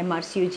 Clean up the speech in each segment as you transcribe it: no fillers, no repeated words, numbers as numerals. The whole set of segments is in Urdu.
MRCOG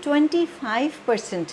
25%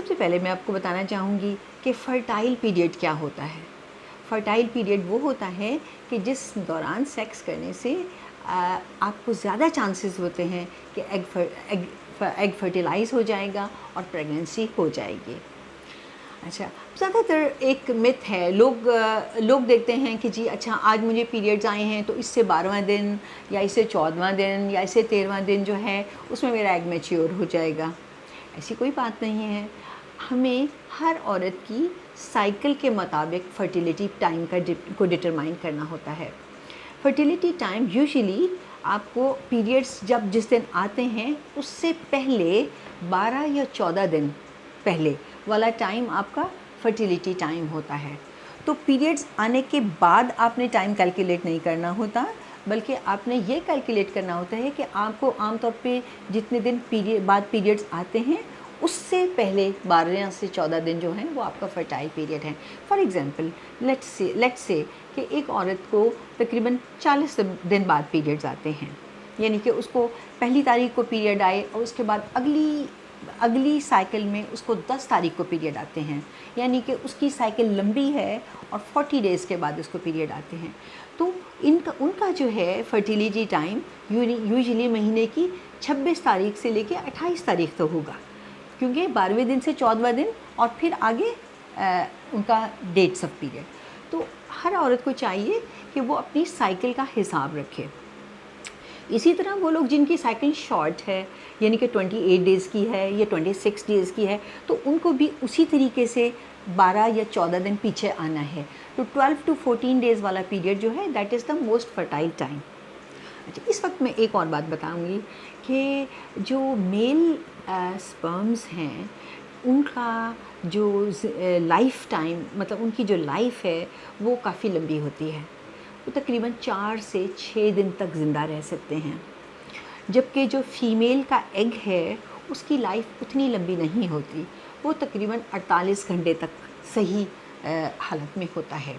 سب سے پہلے میں آپ کو بتانا چاہوں گی کہ فرٹائل پیریڈ کیا ہوتا ہے. فرٹائل پیریڈ وہ ہوتا ہے کہ جس دوران سیکس کرنے سے آپ کو زیادہ چانسز ہوتے ہیں کہ ایگ فرٹیلائز ہو جائے گا اور پریگننسی ہو جائے گی. اچھا، زیادہ تر ایک مت ہے، لوگ دیکھتے ہیں کہ جی اچھا آج مجھے پیریڈز آئے ہیں تو اس سے 12واں دن یا اس سے 14واں دن یا اس سے 13واں دن جو ہے اس میں میرا ایگ میچیور ہو جائے گا. ایسی کوئی بات نہیں ہے. ہمیں ہر عورت کی سائیکل کے مطابق فرٹیلیٹی ٹائم کو ڈٹرمائن کرنا ہوتا ہے. فرٹیلیٹی ٹائم یوزلی آپ کو پیریڈس جس دن آتے ہیں اس سے پہلے 12 یا 14 دن پہلے والا ٹائم آپ کا فرٹیلیٹی ٹائم ہوتا ہے. تو پیریڈز آنے کے بعد آپ نے ٹائم کیلکولیٹ نہیں کرنا ہوتا، بلکہ آپ نے یہ کیلکولیٹ کرنا ہوتا ہے کہ آپ کو عام طور پہ جتنے دن بعد پیریڈز آتے ہیں اس سے پہلے 12 سے 14 دن جو ہیں وہ آپ کا فرٹائل پیریڈ ہے. فار ایگزامپل لیٹس سے کہ ایک عورت کو تقریباً 40 دن بعد پیریڈز آتے ہیں، یعنی کہ اس کو پہلی تاریخ کو پیریڈ آئے اور اس کے بعد اگلی سائیکل میں اس کو 10 تاریخ کو پیریڈ آتے ہیں، یعنی کہ اس کی سائیکل لمبی ہے اور 40 ڈیز کے بعد اس کو پیریڈ آتے ہیں. تو ان کا جو ہے فرٹیلیٹی ٹائم یوزلی مہینے کی 26 تاریخ سے لے کے 28 تاریخ تک ہوگا، کیونکہ 12ویں دن سے 14واں دن اور پھر آگے ان کا ڈیٹس آف پیریڈ. تو ہر عورت کو چاہیے کہ وہ اپنی سائیکل کا حساب رکھے. اسی طرح وہ لوگ جن کی سائیکل شارٹ ہے، یعنی کہ 28 ڈیز کی ہے یا 26 ڈیز کی ہے، تو ان کو بھی اسی طریقے سے 12 یا 14 دن پیچھے آنا ہے. تو 12 to 14 ڈیز والا پیریڈ جو ہے that is the most fertile time. اچھا، اس وقت میں ایک اور بات بتاؤں گی کہ جو میل سپرمز ہیں ان کا جو لائف ٹائم، مطلب ان کی جو لائف ہے وہ کافی لمبی ہوتی ہے. وہ تقریباً 4 سے 6 دن تک زندہ رہ سکتے ہیں، جبکہ جو فیمیل کا ایگ ہے اس کی لائف اتنی لمبی نہیں ہوتی، وہ تقریباً 48 گھنٹے تک صحیح حالت میں ہوتا ہے.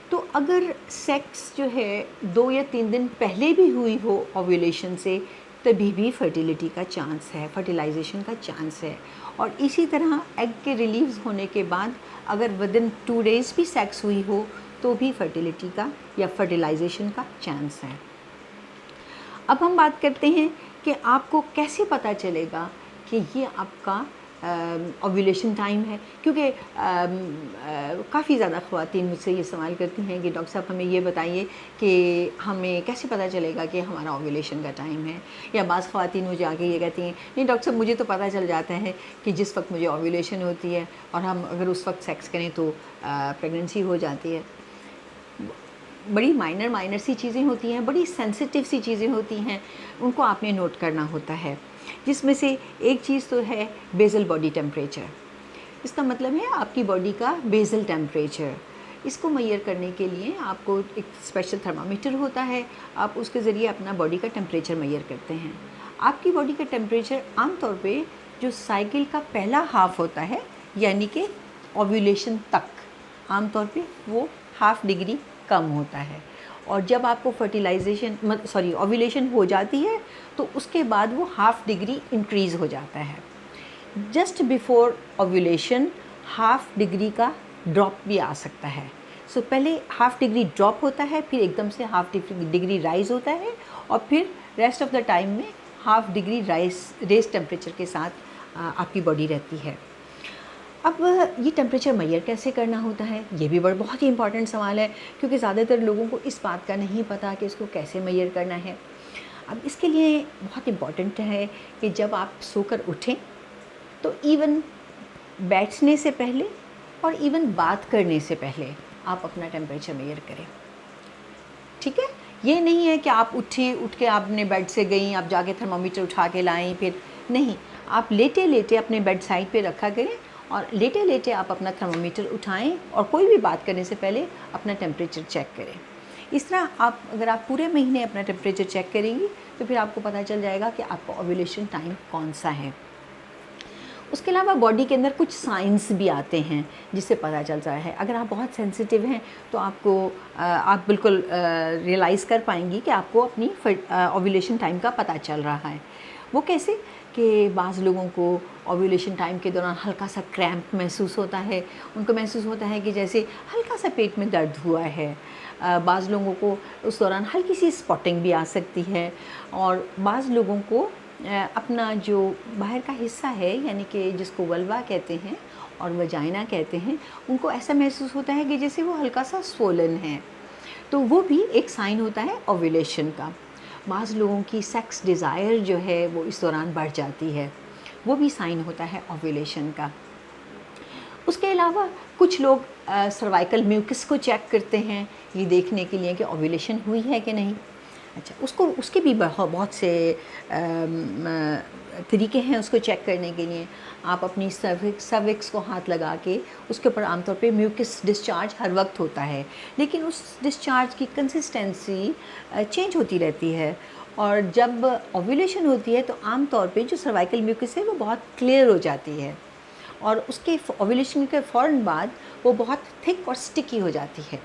تو اگر سیکس جو ہے 2 یا 3 دن پہلے بھی ہوئی ہو اوویولیشن سے، تبھی بھی فرٹیلیٹی کا چانس ہے، فرٹیلائزیشن کا چانس ہے. اور اسی طرح ایگ کے ریلیز ہونے کے بعد اگر ودن 2 ڈیز بھی سیکس ہوئی ہو تو بھی فرٹیلیٹی کا یا فرٹیلائزیشن کا چانس ہے. اب ہم بات کرتے ہیں کہ آپ کو کیسے پتہ چلے گا کہ یہ آپ کا اوویولیشن ٹائم ہے. کیونکہ کافی زیادہ خواتین مجھ سے یہ سوال کرتی ہیں کہ ڈاکٹر صاحب ہمیں یہ بتائیے کہ ہمیں کیسے پتہ چلے گا کہ ہمارا اوویولیشن کا ٹائم ہے. یا بعض خواتین مجھے آ کے یہ کہتی ہیں نہیں ڈاکٹر صاحب مجھے تو پتہ چل جاتا ہے کہ جس وقت مجھے اوویولیشن ہوتی ہے اور ہم اگر اس وقت سیکس کریں تو پریگننسی ہو جاتی ہے. بڑی مائنر سی چیزیں ہوتی ہیں، بڑی سینسٹیو سی چیزیں ہوتی ہیں، ان کو آپ نے نوٹ کرنا ہوتا ہے. جس میں سے ایک چیز تو ہے بیزل باڈی ٹیمپریچر. اس کا مطلب ہے آپ کی باڈی کا بیزل ٹیمپریچر. اس کو میئر کرنے کے لیے آپ کو ایک اسپیشل تھرمامیٹر ہوتا ہے، آپ اس کے ذریعے اپنا باڈی کا ٹیمپریچر میئر کرتے ہیں. آپ کی باڈی کا ٹیمپریچر عام طور پہ جو سائیکل کا پہلا ہاف ہوتا ہے، یعنی کہ اوویولیشن تک، عام طور پہ وہ 1/2 ڈگری کم ہوتا ہے. اور جب آپ کو اوویولیشن ہو جاتی ہے تو اس کے بعد وہ 1/2 ڈگری انکریز ہو جاتا ہے. جسٹ بیفور اوویولیشن 1/2 ڈگری کا ڈراپ بھی آ سکتا ہے. سو پہلے 1/2 ڈگری ڈراپ ہوتا ہے، پھر ایک دم سے 1/2 ڈگری رائز ہوتا ہے، اور پھر ریسٹ آف دا ٹائم میں 1/2 ڈگری ریز ٹیمپریچر کے ساتھ آپ کی باڈی رہتی ہے. اب یہ ٹیمپریچر میئر کیسے کرنا ہوتا ہے، یہ بھی بہت ہی امپورٹنٹ سوال ہے، کیونکہ زیادہ تر لوگوں کو اس بات کا نہیں پتہ کہ اس کو کیسے میئر کرنا ہے. اب اس کے لیے بہت امپورٹنٹ ہے کہ جب آپ سو کر اٹھیں تو ایون بیٹھنے سے پہلے اور ایون بات کرنے سے پہلے آپ اپنا ٹیمپریچر میئر کریں. ٹھیک ہے، یہ نہیں ہے کہ آپ اٹھ کے آپ نے بیڈ سے گئیں، آپ جا کے تھرمامیٹر اٹھا کے لائیں، پھر نہیں، آپ لیٹے اپنے بیڈ سائڈ پہ رکھا کریں اور لیٹے آپ اپنا تھرمامیٹر اٹھائیں اور کوئی بھی بات کرنے سے پہلے اپنا ٹیمپریچر چیک کریں. اس طرح اگر آپ پورے مہینے اپنا ٹیمپریچر چیک کریں گی تو پھر آپ کو پتہ چل جائے گا کہ آپ کا اوویولیشن ٹائم کون سا ہے. اس کے علاوہ باڈی کے اندر کچھ سائنس بھی آتے ہیں جس سے پتہ چلتا ہے. اگر آپ بہت سینسیٹیو ہیں تو آپ بالکل ریئلائز کر پائیں گی کہ آپ کو اپنی اوویولیشن ٹائم کا پتہ چل رہا ہے. وہ کیسے کہ بعض لوگوں کو اوویولیشن ٹائم کے دوران ہلکا سا کریمپ محسوس ہوتا ہے، ان کو محسوس ہوتا ہے کہ جیسے ہلکا سا پیٹ میں درد ہوا ہے. بعض لوگوں کو اس دوران ہلکی سی اسپاٹنگ بھی آ سکتی ہے، اور بعض لوگوں کو اپنا جو باہر کا حصہ ہے یعنی کہ جس کو ولوا کہتے ہیں اور وجائنا کہتے ہیں، ان کو ایسا محسوس ہوتا ہے کہ جیسے وہ ہلکا سا سوولن ہے. تو وہ بھی ایک سائن ہوتا ہے اوویولیشن کا. بعض لوگوں کی سیکس ڈیزائر جو ہے وہ اس دوران بڑھ جاتی ہے، وہ بھی سائن ہوتا ہے اوویولیشن کا. اس کے علاوہ کچھ لوگ سروائکل میوکس کو چیک کرتے ہیں یہ دیکھنے کے لیے کہ اوویولیشن ہوئی ہے کہ نہیں. اچھا، اس کے بھی بہت سے طریقے ہیں اس کو چیک کرنے کے لیے. آپ اپنی سروکس کو ہاتھ لگا کے اس کے اوپر عام طور پہ میوکس ڈسچارج ہر وقت ہوتا ہے، لیکن اس ڈسچارج کی کنسسٹنسی چینج ہوتی رہتی ہے. اور جب اوویولیشن ہوتی ہے تو عام طور پہ جو سروائکل میوکس ہے وہ بہت کلیئر ہو جاتی ہے، اور اس کے اوویولیشن کے فوراً بعد وہ بہت تھک اور سٹکی ہو جاتی ہے.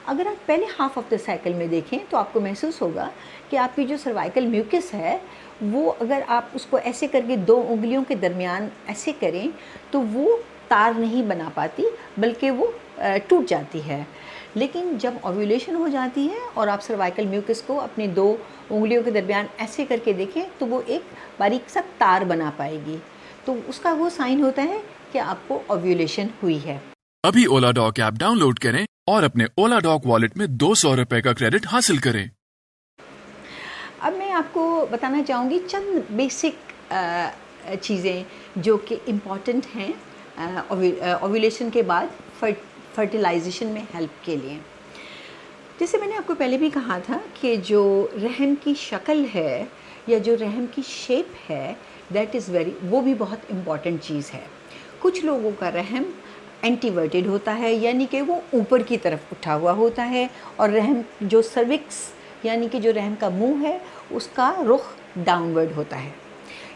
اگر آپ پہلے ہاف آف دا سائیکل میں دیکھیں تو آپ کو محسوس ہوگا کہ آپ کی جو سروائکل میوکس ہے وہ اگر آپ اس کو ایسے کر کے 2 انگلیوں کے درمیان ایسے کریں تو وہ تار نہیں بنا پاتی بلکہ وہ ٹوٹ جاتی ہے. لیکن جب اوویولیشن ہو جاتی ہے اور آپ سروائکل میوکس کو اپنی 2 انگلیوں کے درمیان ایسے کر کے دیکھیں تو وہ ایک باریک سا تار بنا پائے گی. تو اس کا وہ سائن ہوتا ہے کہ آپ کو اوویولیشن ہوئی ہے. ابھی اولا ڈاک ایپ ڈاؤن لوڈ کریں اور اپنے اولا ڈاک والیٹ میں 200 روپے کا کریڈٹ حاصل کریں. اب میں آپ کو بتانا چاہوں گی چند بیسک چیزیں جو کہ امپورٹنٹ ہیں اوویولیشن کے بعد فرٹیلائزیشن میں ہیلپ کے لیے. جیسے میں نے آپ کو پہلے بھی کہا تھا کہ جو رحم کی شکل ہے یا جو رحم کی شیپ ہے وہ بھی بہت امپورٹنٹ چیز ہے. کچھ لوگوں کا رحم اینٹیورٹیڈ ہوتا ہے یعنی کہ وہ اوپر کی طرف اٹھا ہوا ہوتا ہے، اور رحم جو سروکس یعنی کہ جو رحم کا منہ ہے اس کا رخ ڈاؤن ورڈ ہوتا ہے.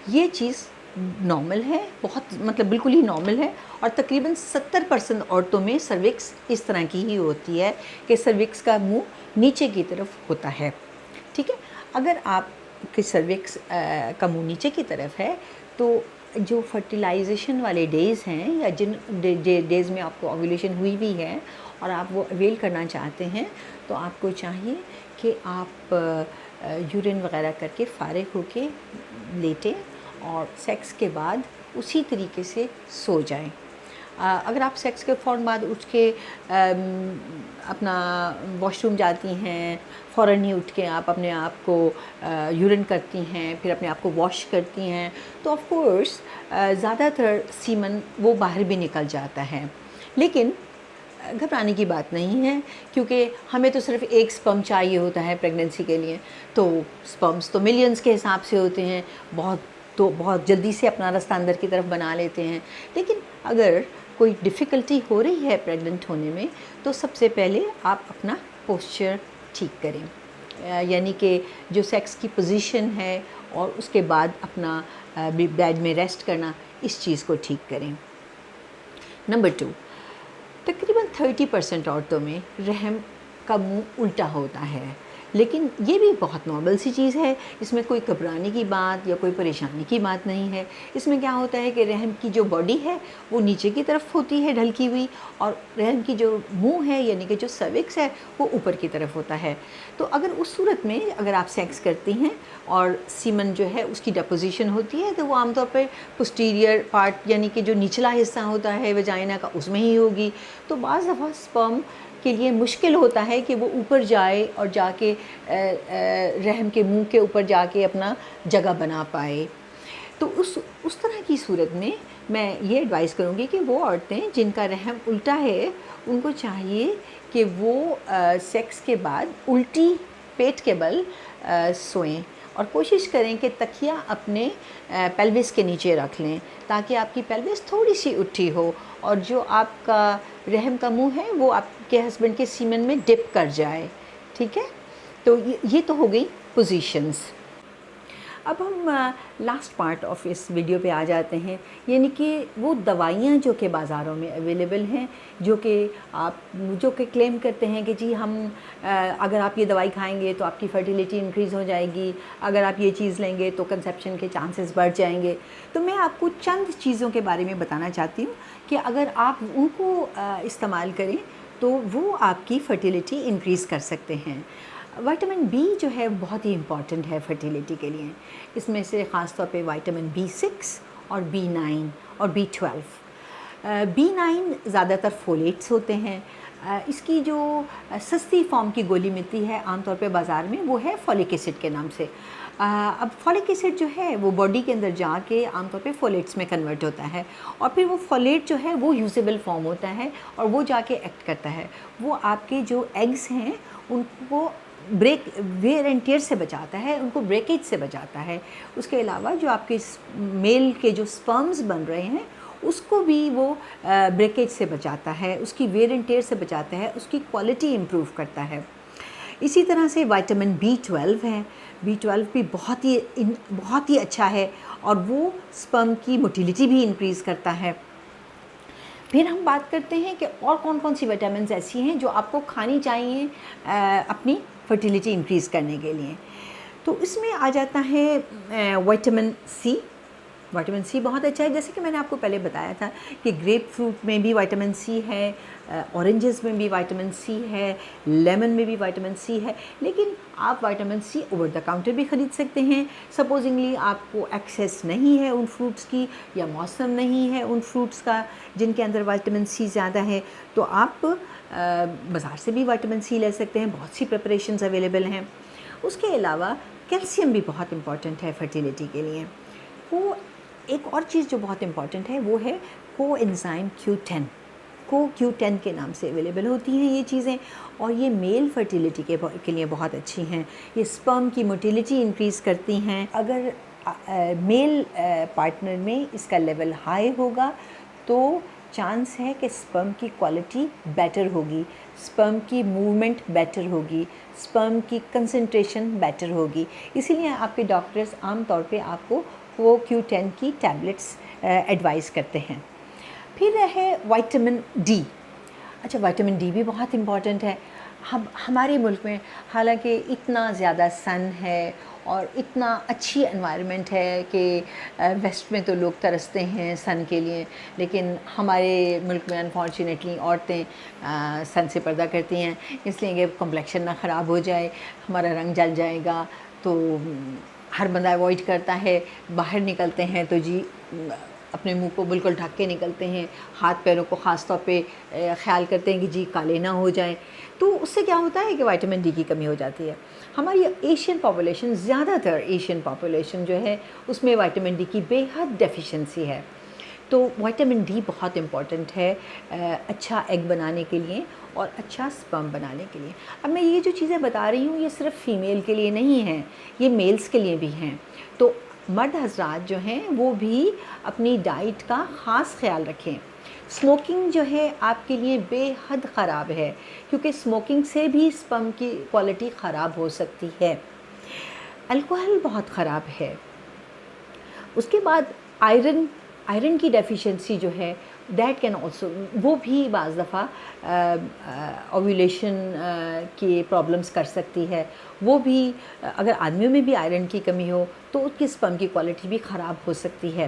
یہ چیز نارمل ہے، بہت بالکل ہی نارمل ہے، اور تقریباً 70% عورتوں میں سروکس اس طرح کی ہی ہوتی ہے کہ سروکس کا منہ نیچے کی طرف ہوتا ہے. ٹھیک ہے، اگر آپ کے سروکس کا منہ نیچے کی طرف ہے تو جو فرٹیلائزیشن والے ڈیز ہیں یا جن ڈیز میں آپ کو اوویولیشن ہوئی بھی ہے اور آپ وہ اویل کرنا چاہتے ہیں تو آپ کو چاہیے کہ آپ یورین وغیرہ کر کے فارغ ہو کے لیٹیں اور سیکس کے بعد اسی طریقے سے سو جائیں. اگر آپ سیکس کے فوراً بعد اٹھ کے اپنا واش روم جاتی ہیں، فوراً ہی اٹھ کے آپ اپنے آپ کو یورین کرتی ہیں، پھر اپنے آپ کو واش کرتی ہیں، تو آف کورس زیادہ تر سیمن وہ باہر بھی نکل جاتا ہے. لیکن گھبرانے کی بات نہیں ہے، کیونکہ ہمیں تو صرف ایک سپرم چاہیے ہوتا ہے پریگننسی کے لیے. تو سپرمس تو ملینز کے حساب سے ہوتے ہیں، بہت جلدی سے اپنا رستہ اندر کی طرف بنا لیتے ہیں. لیکن اگر کوئی ڈیفیکلٹی ہو رہی ہے پریگننٹ ہونے میں تو سب سے پہلے آپ اپنا پوسچر ٹھیک کریں، یعنی کہ جو سیکس کی پوزیشن ہے اور اس کے بعد اپنا بیڈ میں ریسٹ کرنا، اس چیز کو ٹھیک کریں. نمبر 2، تقریباً 30% عورتوں میں رحم کا منہ الٹا ہوتا ہے، لیکن یہ بھی بہت نارمل سی چیز ہے، اس میں کوئی گھبرانے کی بات یا کوئی پریشانی کی بات نہیں ہے. اس میں کیا ہوتا ہے کہ رحم کی جو باڈی ہے وہ نیچے کی طرف ہوتی ہے ڈھلکی ہوئی، اور رحم کی جو منہ ہے یعنی کہ جو سروکس ہے وہ اوپر کی طرف ہوتا ہے. تو اگر اس صورت میں اگر آپ سیکس کرتی ہیں اور سیمن جو ہے اس کی ڈپوزیشن ہوتی ہے تو وہ عام طور پہ پوسٹیریئر پارٹ یعنی کہ جو نچلا حصہ ہوتا ہے ویجائنا کا اس میں ہی ہوگی. تو بعض دفعہ سپرم کے لیے مشکل ہوتا ہے کہ وہ اوپر جائے اور جا کے رحم کے منہ کے اوپر جا کے اپنا جگہ بنا پائے. تو اس طرح کی صورت میں میں یہ ایڈوائز کروں گی کہ وہ عورتیں جن کا رحم الٹا ہے ان کو چاہیے کہ وہ سیکس کے بعد الٹی پیٹ کے بل سوئیں، اور کوشش کریں کہ تکیہ اپنے پیلوس کے نیچے رکھ لیں تاکہ آپ کی پیلوس تھوڑی سی اٹھی ہو اور جو آپ کا رحم کا منہ ہے وہ آپ کے ہسبینڈ کے سیمن میں ڈپ کر جائے. ٹھیک ہے، تو یہ تو ہو گئی پوزیشنز. اب ہم لاسٹ پارٹ آف اس ویڈیو پہ آ جاتے ہیں، یعنی کہ وہ دوائیاں جو کہ بازاروں میں اویلیبل ہیں، جو کہ کلیم کرتے ہیں کہ جی ہم اگر آپ یہ دوائی کھائیں گے تو آپ کی فرٹیلیٹی انکریز ہو جائے گی، اگر آپ یہ چیز لیں گے تو کنسیپشن کے چانسز بڑھ جائیں گے۔ تو میں آپ کو چند چیزوں کے بارے میں بتانا چاہتی ہوں کہ اگر آپ ان کو استعمال کریں تو وہ آپ کی فرٹیلیٹی انکریز کر سکتے ہیں۔ وائٹامن بی جو ہے بہت ہی امپورٹنٹ ہے فرٹیلیٹی کے لیے۔ اس میں سے خاص طور پہ وائٹامن B6 اور B9 اور B12۔ B9 زیادہ تر فولیٹس ہوتے ہیں۔ اس کی جو سستی فارم کی گولی ملتی ہے عام طور پہ بازار میں وہ ہے فولک ایسڈ کے نام سے۔ اب فولک ایسڈ جو ہے وہ باڈی کے اندر جا کے عام طور پہ فولیٹس میں کنورٹ ہوتا ہے، اور پھر وہ فولیٹ جو ہے وہ یوزیبل فارم ہوتا ہے اور وہ جا کے ایکٹ کرتا ہے، وہ آپ کے جو ایگز ہیں ان کو ویئر اینڈ ٹیئر سے بچاتا ہے، ان کو بریکیج سے بچاتا ہے۔ اس کے علاوہ جو آپ کے میل کے جو سپرمز بن رہے ہیں اس کو بھی وہ بریکیج سے بچاتا ہے، اس کی ویئر اینڈ ٹیئر سے بچاتا ہے، اس کی کوالٹی امپروو کرتا ہے۔ اسی طرح سے وائٹامن B12 ہے، B12 بھی بہت ہی اچھا ہے اور وہ سپرم کی موٹیلیٹی بھی انکریز کرتا ہے۔ پھر ہم بات کرتے ہیں کہ اور کون کون سی وٹامنز ایسی ہیں جو آپ کو کھانی چاہیے اپنی فرٹیلیٹی انکریز کرنے کے لیے۔ تو اس میں آ جاتا ہے وائٹامن سی۔ وائٹامن سی بہت اچھا ہے، جیسے کہ میں نے آپ کو پہلے بتایا تھا کہ گریپ فروٹ میں بھی وائٹامن سی ہے، اورنجز میں بھی وائٹامن سی ہے، لیمن میں بھی وائٹامن سی ہے، لیکن آپ vitamin C over the counter بھی خرید سکتے ہیں۔ سپوزنگلی آپ کو ایکسیس نہیں ہے ان فروٹس کی یا موسم نہیں ہے ان فروٹس کا جن کے اندر وائٹامن سی زیادہ ہے، تو آپ بازار سے بھی وائٹامن سی لے سکتے ہیں، بہت سی پریپریشنز اویلیبل ہیں۔ اس کے علاوہ کیلشیم بھی بہت امپورٹنٹ ہے فرٹیلیٹی کے لیے۔ وہ ایک اور چیز جو بہت امپورٹنٹ ہے وہ ہے کو انزائم Q10۔ کو Q10 کے نام سے اویلیبل ہوتی ہیں یہ چیزیں، اور یہ میل فرٹیلیٹی کے لیے بہت اچھی ہیں۔ یہ سپرم کی موٹیلیٹی انکریز کرتی ہیں۔ اگر میل پارٹنر میں اس کا لیول ہائی ہوگا تو چانس ہے کہ سپرم کی کوالٹی بیٹر ہوگی، سپرم کی موومنٹ بیٹر ہوگی، سپرم کی کنسنٹریشن بیٹر ہوگی۔ اسی لیے آپ کے ڈاکٹرز عام طور پہ آپ کو وہ Q10 کی ٹیبلٹس ایڈوائز کرتے ہیں۔ پھر ہے وائٹامن ڈی۔ اچھا، وائٹامن ڈی بھی بہت امپورٹنٹ ہے۔ ہمارے ملک میں حالانکہ اتنا زیادہ سن ہے اور اتنا اچھی انوائرمنٹ ہے کہ ویسٹ میں تو لوگ ترستے ہیں سن کے لیے، لیکن ہمارے ملک میں انفارچونیٹلی عورتیں سن سے پردہ کرتی ہیں، اس لیے کہ کمپلیکشن نہ خراب ہو جائے، ہمارا رنگ جل جائے گا، تو ہر بندہ اوائڈ کرتا ہے۔ باہر نکلتے ہیں تو جی اپنے منہ کو بالکل ڈھک کے نکلتے ہیں، ہاتھ پیروں کو خاص طور پہ خیال کرتے ہیں کہ جی کالے نہ ہو جائیں، تو اس سے کیا ہوتا ہے کہ وائٹامن ڈی کی کمی ہو جاتی ہے۔ ہماری ایشین پاپولیشن، زیادہ تر ایشین پاپولیشن جو ہے اس میں وائٹامن ڈی کی بے حد ڈیفیشنسی ہے، تو وائٹامن ڈی بہت امپورٹنٹ ہے اچھا ایگ بنانے کے لیے اور اچھا سپرم بنانے کے لیے۔ اب میں یہ جو چیزیں بتا رہی ہوں یہ صرف فیمیل کے لیے نہیں ہیں، یہ میلز کے لیے بھی ہیں، تو مرد حضرات جو ہیں وہ بھی اپنی ڈائٹ کا خاص خیال رکھیں۔ اسموکنگ جو ہے آپ کے لیے بے حد خراب ہے، کیونکہ اسموکنگ سے بھی سپرم کی کوالٹی خراب ہو سکتی ہے۔ الکوہل بہت خراب ہے۔ اس کے بعد آئرن کی ڈیفیشنسی جو ہے دیٹ کین آلسو، وہ بھی بعض دفعہ اوویلیشن کی پرابلمس کر سکتی ہے۔ وہ بھی اگر آدمیوں میں بھی آئرن کی کمی ہو تو اس کی سپرم کی کوالٹی بھی خراب ہو سکتی ہے۔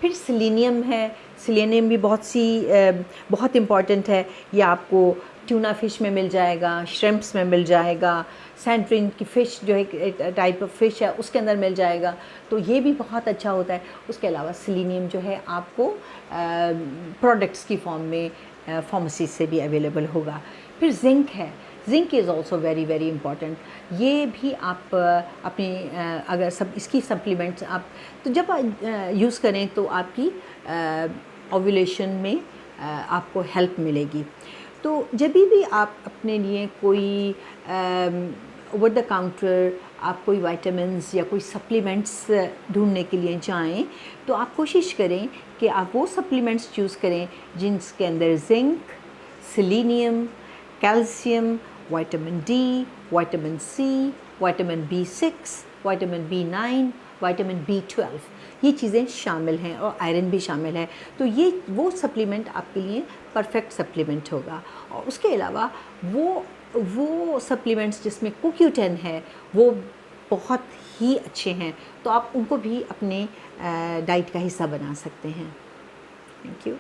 پھر سیلینیم ہے، سیلینیم بھی بہت امپورٹنٹ ہے، یہ آپ کو ٹیونا فش میں مل جائے گا، شریمپس میں مل جائے گا، سینٹرین کی فش جو ایک ٹائپ آف فش ہے اس کے اندر مل جائے گا، تو یہ بھی بہت اچھا ہوتا ہے۔ اس کے علاوہ سیلینیم جو ہے آپ کو پروڈکٹس کی فارم میں فارمیسی سے بھی اویلیبل ہوگا۔ پھر زنک ہے، zinc is also very very important. یہ بھی آپ اپنی اگر اس کی سپلیمنٹس آپ تو جب یوز کریں تو آپ کی اوویلیشن میں آپ کو ہیلپ ملے گی۔ تو جب بھی آپ اپنے لیے کوئی اوور دا کاؤنٹر آپ کوئی وائٹامنس یا کوئی سپلیمنٹس ڈھونڈنے کے لیے جائیں تو آپ کوشش کریں کہ آپ وہ سپلیمنٹس چوز کریں جن کے اندر zinc, selenium, calcium, vitamin D, vitamin C, vitamin B6، vitamin B9 vitamin B12 یہ چیزیں شامل ہیں اور آئرن بھی شامل ہے. تو یہ وہ سپلیمنٹ آپ کے لیے پرفیکٹ سپلیمنٹ ہوگا. اور اس کے علاوہ وہ سپلیمنٹس جس میں CoQ10 ہے وہ بہت ہی اچھے ہیں, تو آپ ان کو بھی اپنے ڈائٹ کا حصہ بنا سکتے ہیں. Thank you.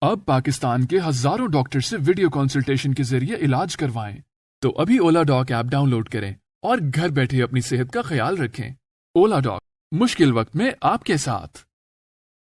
اب پاکستان کے ہزاروں ڈاکٹر سے ویڈیو کنسلٹیشن کے ذریعے علاج کروائیں. تو ابھی اولا ڈاک ایپ ڈاؤن لوڈ کریں اور گھر بیٹھے اپنی صحت کا خیال رکھیں. اولا ڈاک, مشکل وقت میں آپ کے ساتھ.